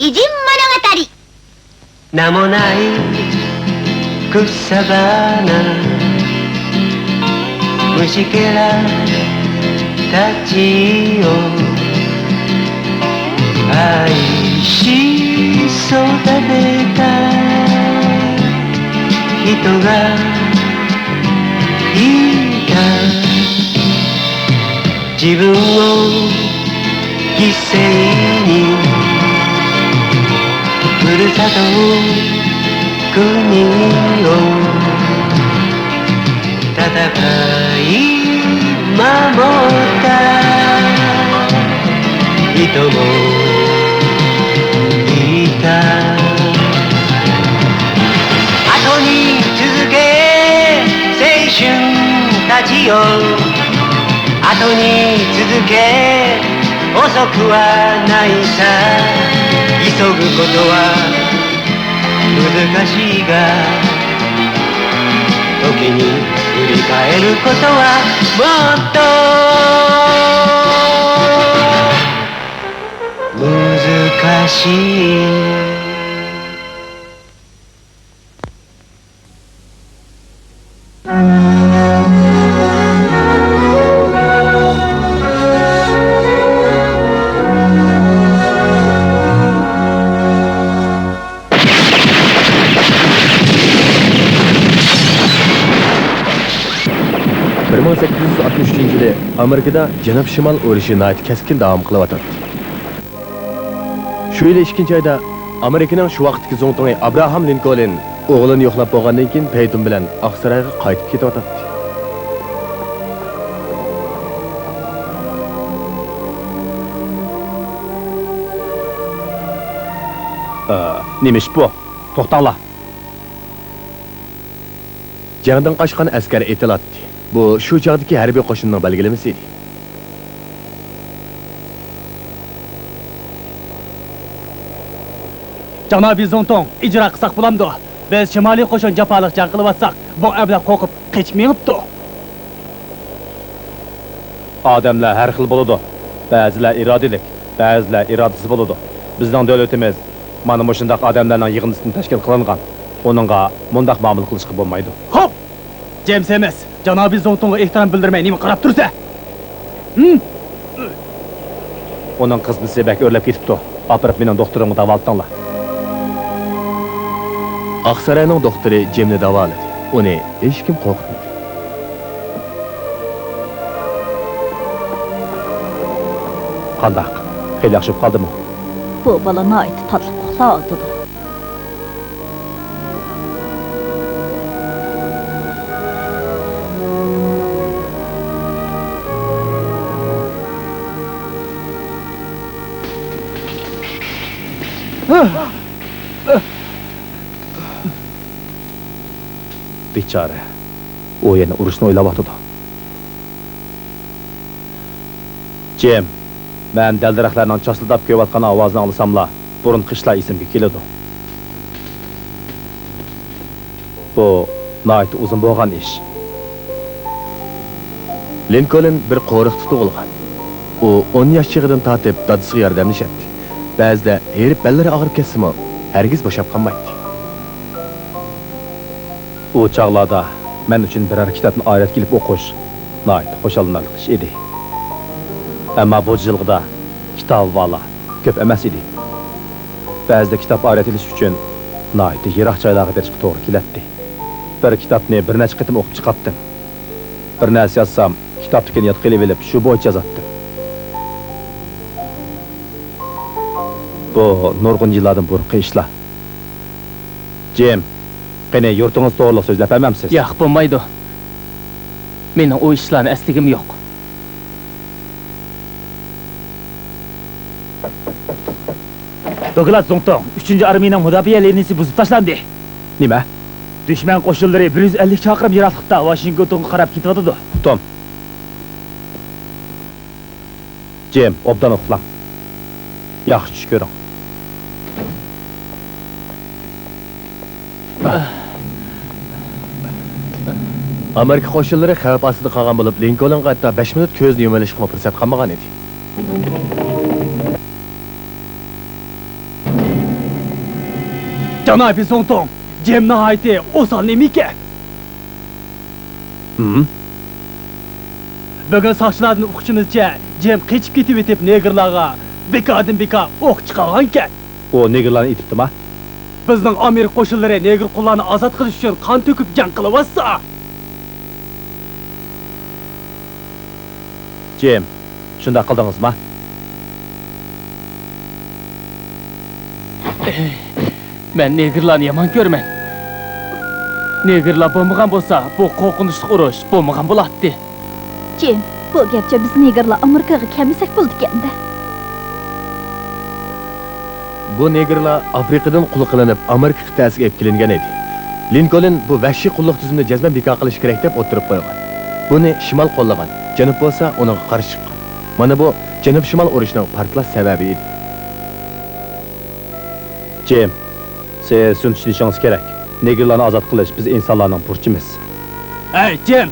偉人物語。名もない草花、虫けらたちを愛し育てた人がいた。自分を犠牲にふるさと国を戦い守った人もいた。後に続け青春たちよ、後に続け遅くはないさ。急ぐことは難しいが、時に振り返ることはもっと難しい。yili Amerikada Janub-Shimol urushi keskin davom qilyapti. Shu yil 2-oyda Amerikaning shu vaqtdagi zo'ngtongi Abraham Lincoln o'g'lini yo'qlab bo'lgandan keyin Peyton bilan Oqsaroyga qaytib ketyapti. Nemish bu? To'xtanglar. Jangdan qochgan askar etilatdi. Bu shu chog'dagi harbiy qo'shinning belgilamasi edi. Janobiy Zontong, ijro qilsak bo'lamdi. Biz shimoliy qo'shin jafoliq jang qilyapsak, bu abla qo'rqib qechmayapti. Odamlar har xil bo'ladi. Ba'zilar irodalik, ba'zilar irodasiz bo'ladi. Bizning davlatimiz mana shunday odamlarning yig'indisidan tashkil qilingan. Onunga mundaq muomala qilishga bo'lmaydi. Xo'p. James emas, janobiy Zontongga ehtirom bildirmay nima qarab tursa? Onun qizini sebak o'rlab ketibdi. Apirib mening doktorimga davolatdinglar. Oqsaroyning doktori Jemni davoladi. Uni hech kim qo'rqitmadi. Qandaq? Xeyli yaxshi qoldimi? Bu bala nayt tatlı uxladı. Bichara. O yana urushni o'ylayotdi. Jem, men dal-daraxtlarning chosildab ko'yotgan ovozni olsamla, burun qishlar esimga keladi. Bu nayt uzun bo'lgan ish. Lincoln bir qo'riqda tug'ilgan. U 10 yosh chig'idan tortib dadasiga yordamlashadi. Ba'zida herib ballari og'rib ketsa-mu, hargiz bo'shab qolmaydi. O çağlarda men uchun biror kitobni oyrat kelib o'qish nayt xo'shallanarli ish edi. Ammo bu yilg'ida kitob vala ko'p emas edi. Ba'zida kitob oyrat etish uchun nayt yiroq joylarga berishga to'g'ri keladi. Bir kitobni bir necha qitim o'qib chiqatdim. Bir narsa yozsam, kitobni yod qilib olib, shu bo'yicha yozatdim. Bu nurg'un yillardan burqi ishlar. Jem, qani yurtingiz to'g'riliq so'zlab emamsiz? Yo'q, bo'lmaydi. Mening o ishlarni asligim yo'q. Douglas Zontong, 3-armiyaning mudofaa liniyasi buzib tashlandi. Nima? Dushman qo'shinlari 150 chaqirim yiroqlikda Washingtonga qarab ketyapti. Tom. Jem, obdan uxlang. Yaxshi tush ko'ring. Amerika qo'shinlari xavf ostida qolgan bo'lib, Lincolnga hatto 5 minut ko'zni yumalishga fursat qolmagan edi. Janobi Zongtong, Jem nihoyatda osal nima ekan? Bugun soqchilarning o'qishimizcha Jem qechib ketib etib negerlarga beka o'q chiqargan ekan. O negerlarni itibdimi? Bizning Amerika qo'shinlari neger qullarni ozod qilish uchun qon to'kib jang qilyapsa. Jem, shunda qildingizmi? Men negerlarni yomon ko'raman. Negerlar bo'lmagan bo'lsa, bu qo'rqinchli urush bo'lmagan bo'lardi. Jim, bu gapcha biz negerlar Amerikaga kelmasak bo'ldi ekanda. Bu negerlar Afrikadan qul qilinib, Amerika qit'asiga olib kelingan edi. Linkoln bu vahshiy qulluq tuzumini jazman bekor qilish kerak deb o'tirib qo'ygan. Buni shimol qo'llagan, janub bo'lsa uning qarshi chiqqan. Mana bu janub-shimol urushining portlash sababi edi. Jem, siz shuni tushunishingiz kerak. Negerlarni ozod qilish biz insonlarning burchimiz. Ey Jem,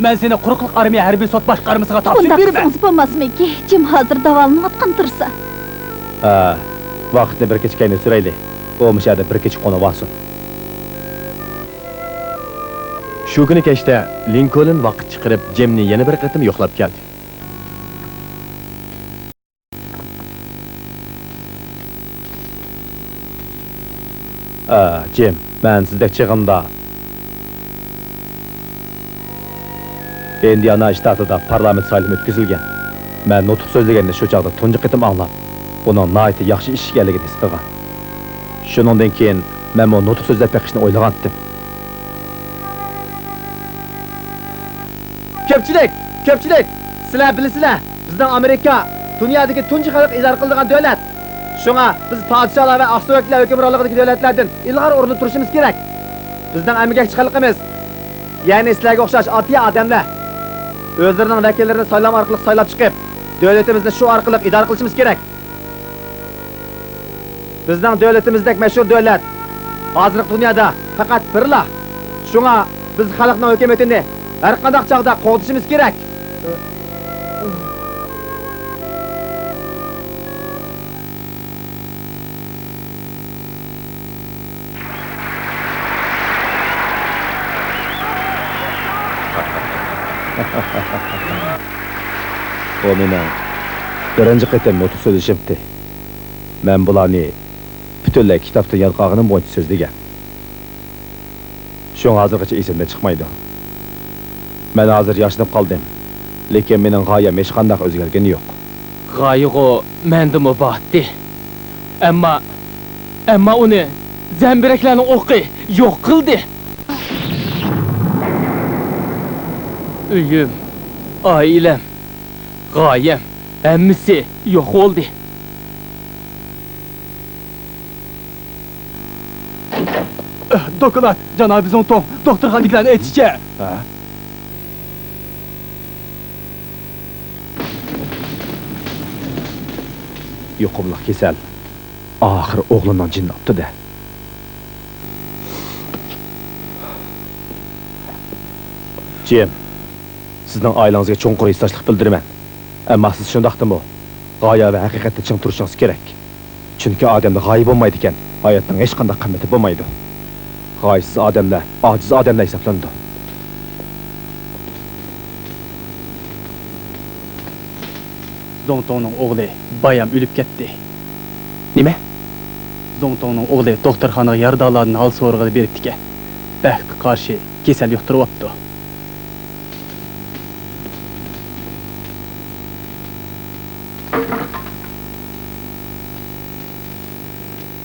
men seni quruqliq armiya harbiy sot boshqarmasiga topshirib Bunda beraman. qismimiz bo'lmasmiki, Jim hozir davolanayotgan tursa. Ha, vaqtni bir kechikayni surayli. O mishada bir kechik qo'nib olsin. Shu kuni kechda Linkoln vaqt chiqarib Jemni yana bir qatim yo'qlab keldi. Jem, men sizdek chig'imda Indiana shtatida parlament saylimi o'tkazilgan. Men nutq so'zlaganda shu chaqda tunji qitim anglab, buning nihoyatda yaxshi ish ekanligini his qilgan. Shuningdan keyin men bu nutq so'zlab beqishni o'ylagandim. Ko'pchilik, sizlar bilasizlar, bizning Amerika dunyodagi tunji xalq idora qiladigan davlat. Shunga biz podsholar va aqso'rliklar hukmronligidagi davlatlardan ilg'or o'rnida turishimiz kerak. Bizning amgakchi xalqimiz, ya'ni sizlarga o'xshash oddiy odamlar o'zlarining vakillarini saylam orqali saylab chiqib, davlatimizni shu orqali idora qilishimiz kerak. Bizning davlatimizdek mashhur davlat hozirgi dunyoda faqat birla. Shunga biz xalqning hukumatini har qanday chog'da qo'dishimiz kerak. O mening birinchi qatam nutq so'zlashimdi. Men bularni butunlay kitobda yodqog'inim bo'yicha so'zlagan. Shu hozirgacha esimdan chiqmaydi. Men hozir yashinib qoldim. Lekin mening g'oyam hech qanday o'zgargani yo'q. G'oyig'i mendimi botdi. Ammo uni zambiraklarning o'qi yo'q qildi. Uyim, oilam, g'oyam, hammasi yo'q bo'ldi. Doktor, janobi Zongtong, doktorxonaliklarni aytishicha. Yuqumliq kasal. Oxir o'g'limdan jinnobdi-da. Jim, sizning oilangizga cho'nqur hissdoshlik bildiraman. Ammo siz shundaqdimi? G'oya va haqiqatda ching turishingiz kerak. Chunki odamda g'oya bo'lmaydi ekan, hayotning hech qanday qimmati bo'lmaydi. G'oyasiz odamlar ojiz odamlar hisoblanadi. Zongtongning o'g'li bayam o'lib ketdi. Nima? Zongtongning o'g'li doktorxonaga yordamlarni hal so'rg'ida beribdi ekan. Baxtga qarshi kasal yuqtiryapti.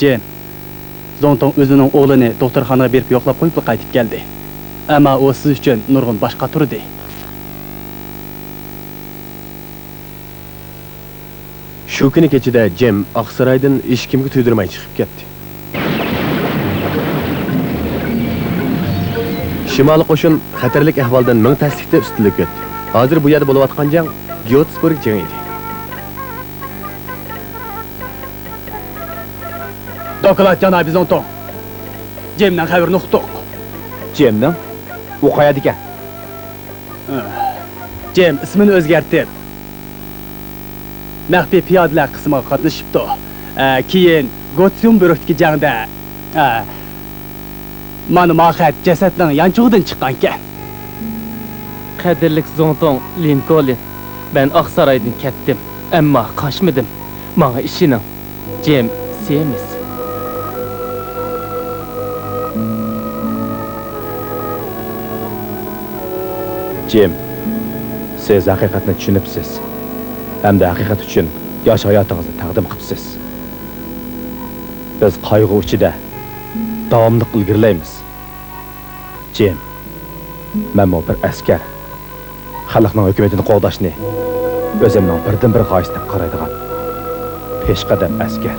Jen, Zongtong o'zining o'g'lini doktorxonaga berib yo'qlab qo'yib qaytib keldi. Ammo u siz uchun nurg'un boshqa turdi. Shu kuni kechida Jem Oqsaroydan hech kimga tuydirmay chiqib ketdi. Shimoliy qo'shin xatarlik ahvoldan ming taslikda ustunlik o'tdi. Hozir bu yerda bo'layotgan jang Gettysburg jangi edi. Doktor janobi Zongtong, Jemdan xabar nuqtoq. Jemdan? U qayerda ekan? Jem ismini o'zgartirib maxfiy piyodalar qismiga qatnashibdi. Keyin Gettysburgdagi jangda Mana maxat jasadning yanchug'idan chiqqan ekan. Qadrlik Zonton Lincoln, ben Aqsaraydan ketdim, ammo qaçmadım. Manga ishining. Jem, semiz. Jim, siz haqiqatni tushunibsiz. Hamda haqiqat uchun yosh hayotingizni taqdim qilibsiz. Biz qayg'u ichida davomli ilgirlaymiz. Jim, men bir askar. Xalqning hukumatini qo'g'dashni o'zimning birdan-bir g'oyasidan qaraydigan peshqadam askar.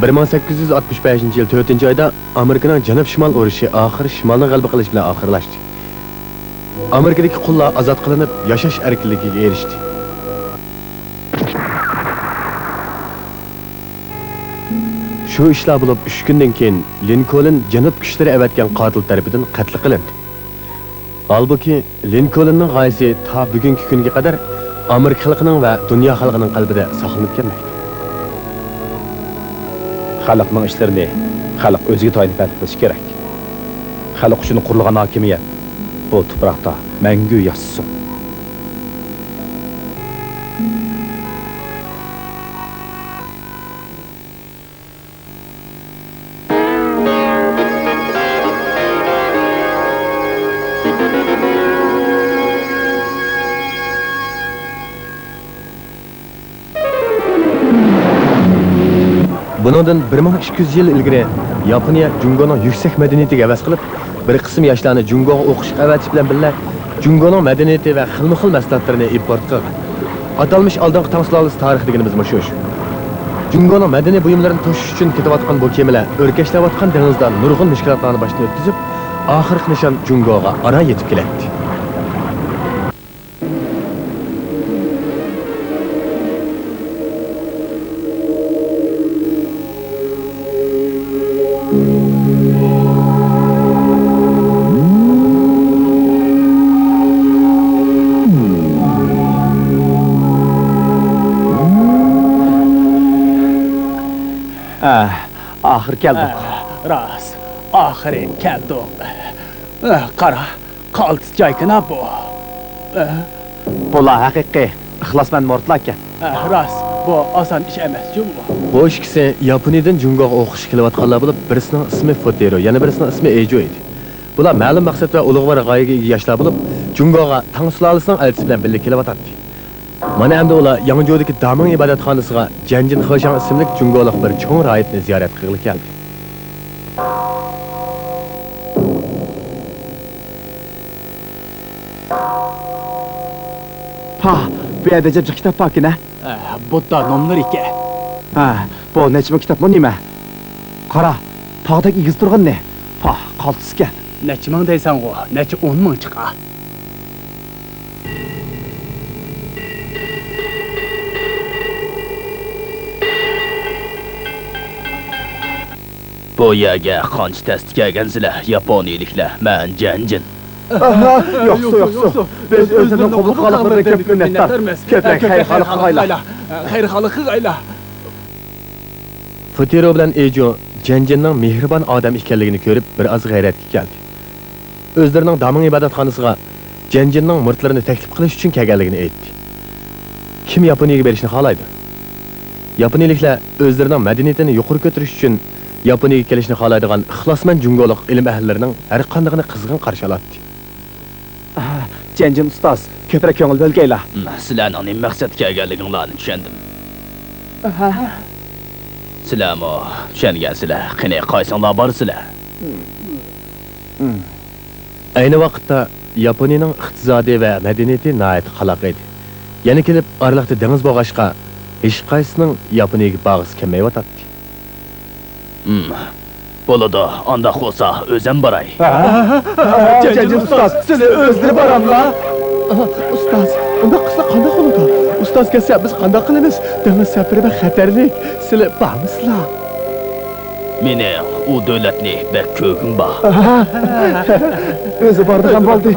Bir 1865 yıl 4. ayda Amerika'nın Janub-Şimal urushi oxiri Şimalni g'alaba qilish bilan oxirlashdi. Amerikadagi qullar ozod qilinib, yashash erkinligiga erishdi. Shu ishlar bo'lib 3 kundan keyin Lincoln Janub kuchlari avatgan qotil tarafidan qatl qilindi. Halbuki Lincolnning g'oyasi ta bugungi kunga qadar Amerika xalqining va dunyo xalqining qalbida saqlanib kelmoqda. Xalqning ishlarini xalq o'ziga tayinib qilish kerak. Xalq uchun qurilgan hokimiyat bu tuproqda mangu yashasin. Bundan 1200 yıl ilgari Yaponiya Jungoning yuksak madaniyatiga havas qilib, bir qism yoshlarni Jungoga o'qish avatish bilan birga Jungoning madaniyati va xilma-xil mahsulotlarini import qilgan. Atalmış oldingi Tangsulaliz tarixi deganimiz shu. Jungoning madaniy buyumlarini toshish uchun ketayotgan bu kemalar o'rkashlayotgan dengizda nurg'un mushkulotlarni boshdan o'tkazib, oxirgi nishon Jungoga ara yetib keladi. Ahir keldik. Ras, oxiri keldik. Qara, qaltis joykina bu. Bular haqiqiy ixlosmand mordlar ekan. Ras, bu oson ish emas, jumbo. Bu ikkisi Yaponiyadan Jungoga o'qish kelayotganlar bo'lib, birisining ismi Fotero, yana birisining ismi Ejo edi. Bular ma'lum maqsad va ulug'vor g'oyaga ega yoshlar bo'lib, Jungoga Tangsulalining elchisi bilan birga kelyotdi. Mana endi ular Yangjo'dagi Daming ibodatxonasiga Janjin Xo'shang ismli Jungolik bir cho'ng raitni ziyorat qilg'ili keldi. Pa, bu yerda jabji kitob pokina. Budda nomlar ekan. Ha, bu nechma kitob bu nima? Qara, tog'dagi igiz turgan ne? Pa, qaltiskan. Necha ming deysan go, necha 10 ming chiqa. Bu yerga qancha test kelgansizlar, Yaponiyaliklar, men Janjin. Yo'qsa. Biz o'zimizni qabul qilganlardan ko'p minnatdormiz. Ko'proq xayr-xalq g'ayla. Xayr-xalq g'ayla. Fotero bilan Ejo Janjinning mehribon odam ekanligini ko'rib, bir oz g'ayratga keldi. O'zlarining Daming ibodatxonasiga Janjinning murtlarini taklif qilish uchun kelganligini aytdi. Kim Yaponiyaga berishni xohlaydi? Yaponiyaliklar o'zlarining madaniyatini yuqori ko'tarish uchun Yaponiyaga kelishni xohlaydigan ixlosmand Jungolik ilm ahllarining har qandig'ini qizg'in qarshi oladi. Janjin ustoz, ko'proq ko'ngil bo'lgaylar. Sizlarning nima maqsadga kelganliginglarni tushundim. Sizlarmi tushungansizlar, qani qaysinglar borsizlar? Ayni vaqtda Yaponiyaning iqtisodiy va madaniyati nihoyat qaloq edi. Yana kelib oraliqda dengiz bo'g'ashqa hech qaysining Yaponiyaga bag'is kelmayotdi. Bo'ladi, unda bo'lsa o'zim boray. Janjin ustoz, sizni o'zlari boramlar. Ustoz, unda qilsa qanday bo'ladi? Ustoz kelsa biz qanday qilamiz? Dengiz safarida xatarlik. Sizlar bormisizlar? Meni u davlatni bir ko'gim bor. O'zi bordi ham bo'ldi.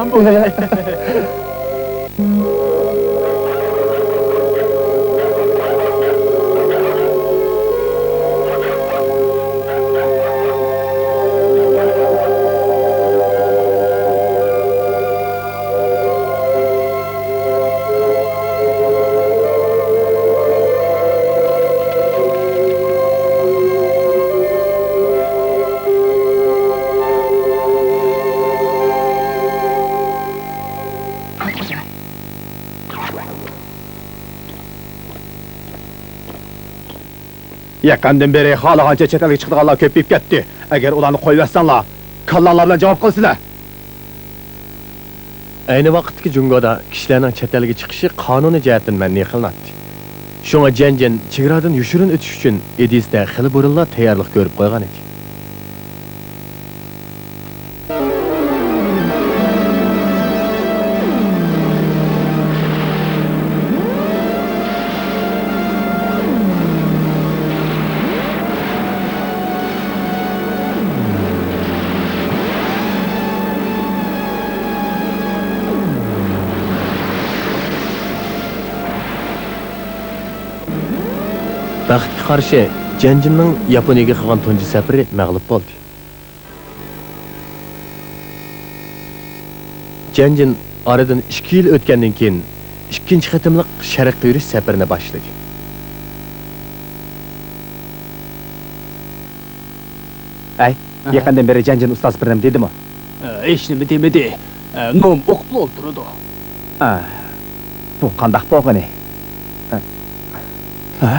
Yaqindan beri xohlagancha chet elga chiqadiganlar ko'payib ketdi. Agar ularni qo'yversanlar, kallanlar bilan javob qilsinlar. Ayni vaqtdagi Jungoda kishilarning chet elga chiqishi qonuniy jihatdan man'iy qilinadi. Shunga Janjin chegaradan yushirin o'tish uchun Edisda xili burunlar tayyorlik ko'rib qo'ygan edi. Baxtga qarshi Janjinning Yaponiyaga qilgan tunji safari mag'lub bo'ldi. Janjin oradan 2 yil o'tgandan keyin ikkinchi qatimliq sharqqa yurish safarini boshladi. Ay, yaqindan beri Janjin ustoz birdam dedimi? Hech nima demadi. Nom o'qib o'ltirdi. Bu qandaq bo'lgani? Ha?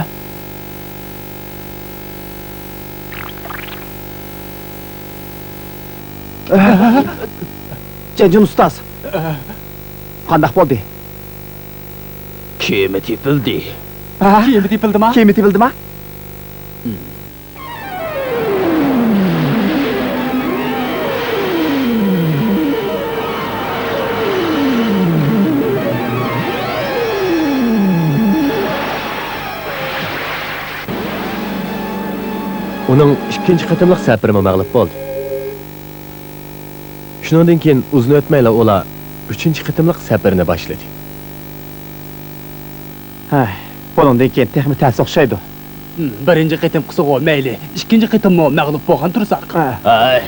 Janjin ustoz. Qandaq bo'ldi? Kiyimi tepildi. Kiyimi tepildimi? Kiyimi tepildimi? Uning ikkinchi qatimliq safari mag'lub bo'ldi. Shundan keyin uzun o'tmayla ular 3-qatimliq safarini boshladi. Bundan keyin texnik ta'sir o'xshaydi. Birinchi qitim qisqo mayli, ikkinchi qitimni mag'lub bo'lgan tursak. Ay,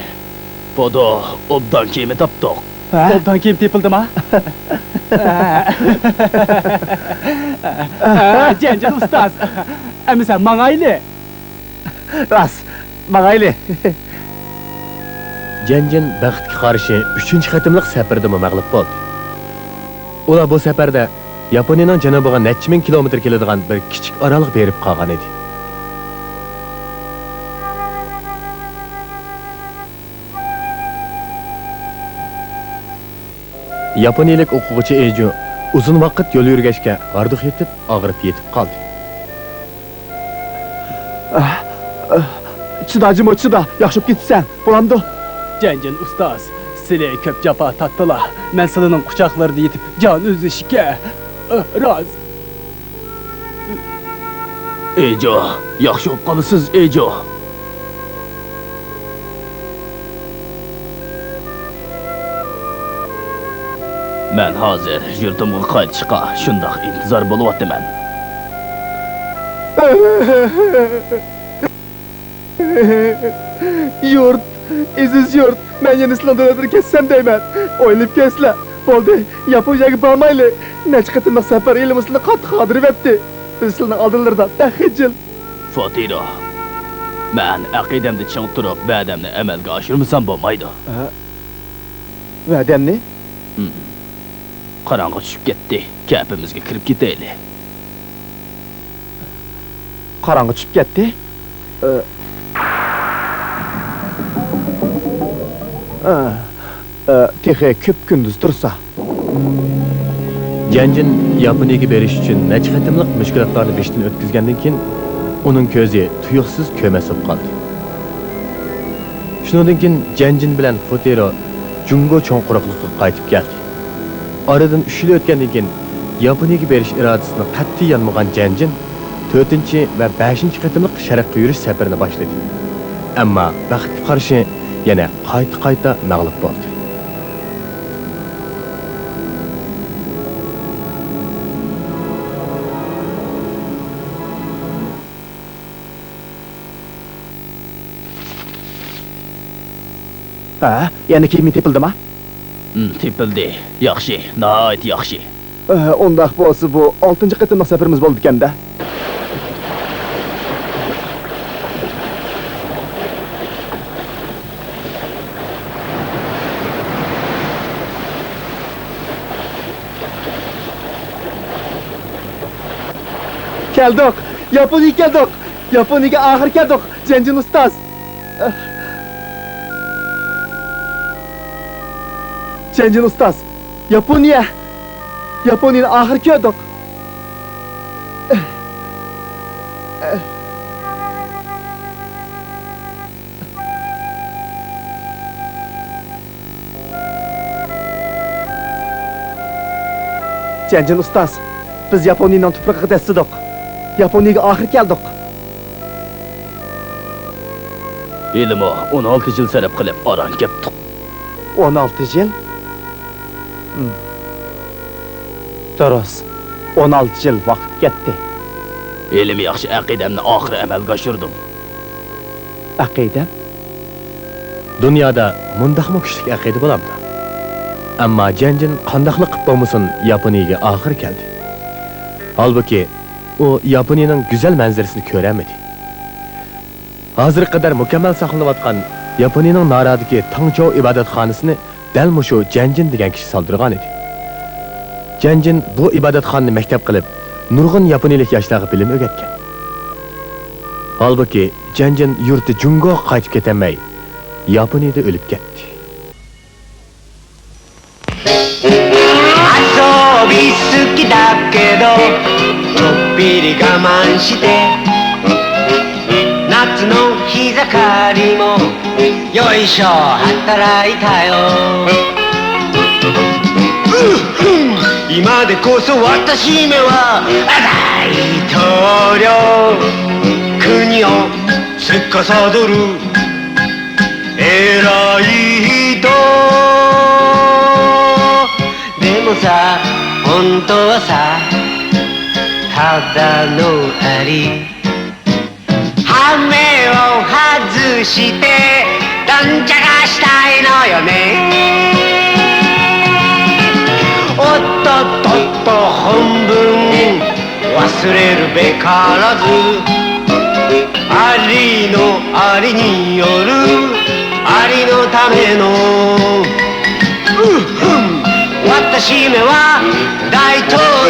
podo obdan kiyimi topdik. Obdan kiyim tepildimi? Janjin ustoz. Amisa mangayli. Ras, mangayli. Janjin baxtga qarshi 3-qatimliq safarda mag'lub bo'ldi. Ular bu safarda Yaponiyaning janubiga necha ming kilometr keladigan bir kichik orolga berib qolgan edi. Yaponiyalik o'quvchi Eju uzun vaqt yo'l yurgachga g'arduq yetib, og'rib yetib qoldi. Chidajim chida, yaxshib ketsan. Bo'landi. Janjin ustoz, sizlar ko'p jafo tatdilar. Men sizlarning quchoqlarida yetib jon uzishga roz. Ejo, yaxshi bo'lib qolasiz, Ejo. Men hozir yurtimga qaytishga shundoq intizor bo'lyapman. Yurt, iziz yurt. Men yana sizlardan ketsam deyman. O'ylab keslar. Bo'ldi, Yaponiyaga bormayli. Necha qatimliq safar elimizni qattiq qodirib etdi. Biz sizlarning oldinlarida tahijil. Fatiro, men aqidamda ching turib, va'damni amalga oshirmasam bo'lmaydi. Va'damni? Qorong'i tushib ketdi. Kapimizga kirib ketaylik. Qorong'i tushib ketdi. Texi ko'p kunduz tursa. Janjin Yaponiyaga berish uchun necha qatimliq mushkulotlarni beshdan o'tkazgandan keyin uning ko'zi tuyuqsiz ko'masib qoldi. Shundan keyin Janjin bilan Fotero Jungo cho'nquruqlikka qaytib keldi. Oradan 3 yil o'tgandan keyin Yaponiyaga berish irodasini qat'iy yanmagan Janjin 4-chi va 5-chi qatimliq sharqqa yurish safarini boshladi. Ammo baxtga qarshi yana qayta mag'lub bo'ldi. Yana kiyimi tepildimi? Tepildi. Yaxshi, nihoyat yaxshi. Undaq bo'lsa bu 6-chi qatimliq safarimiz bo'ldi ekanda. Keldik. Yaponiyaga keldik. Yaponiyaga oxir keldik, Janjin ustoz. Janjin ustoz, Yaponiyani oxir keldik. Janjin ustoz, biz Yaponiyaning tuprog'iga tasdiq. Yaponiyaga oxir keldik. Ilmo 16 yil sarf qilib oran ketdik. 16 yil? To'g'ri. 16 yil vaqt ketdi. Elim yaxshi aqidamni oxiri amalga oshirdim. Aqidam? Dunyoda mundaqmi kuchli aqida bo'lamdi? Ammo Janjin qandaqlik qilib bo'lmasin Yaponiyaga oxir keldi. Halbuki u Yaponiyaning go'zal manzarasini ko'ramadi. Hozir qadar mukammal saqlanayotgan Yaponiyaning Naradagi Tangchou ibodatxonasini dal mushu Janjin degan kishi soldirgan edi. Janjin bu ibodatxonani maktab qilib, nurg'un yaponiyalik yoshlarga bilim o'rgatgan. Halbuki Janjin yurti Jungo qaytib ketamay, Yaponiyada o'lib ketdi. 遊び好きだけどちょっぴり我慢して夏の日盛りもよいしょ働いたよ今でこそ私めは大統領国を司る偉い人でもさ本当はさただのアリ羽目を外してどんちゃがしたいのよねおっとっとっと本文忘れるべからずありのありによるありのための私めは大統領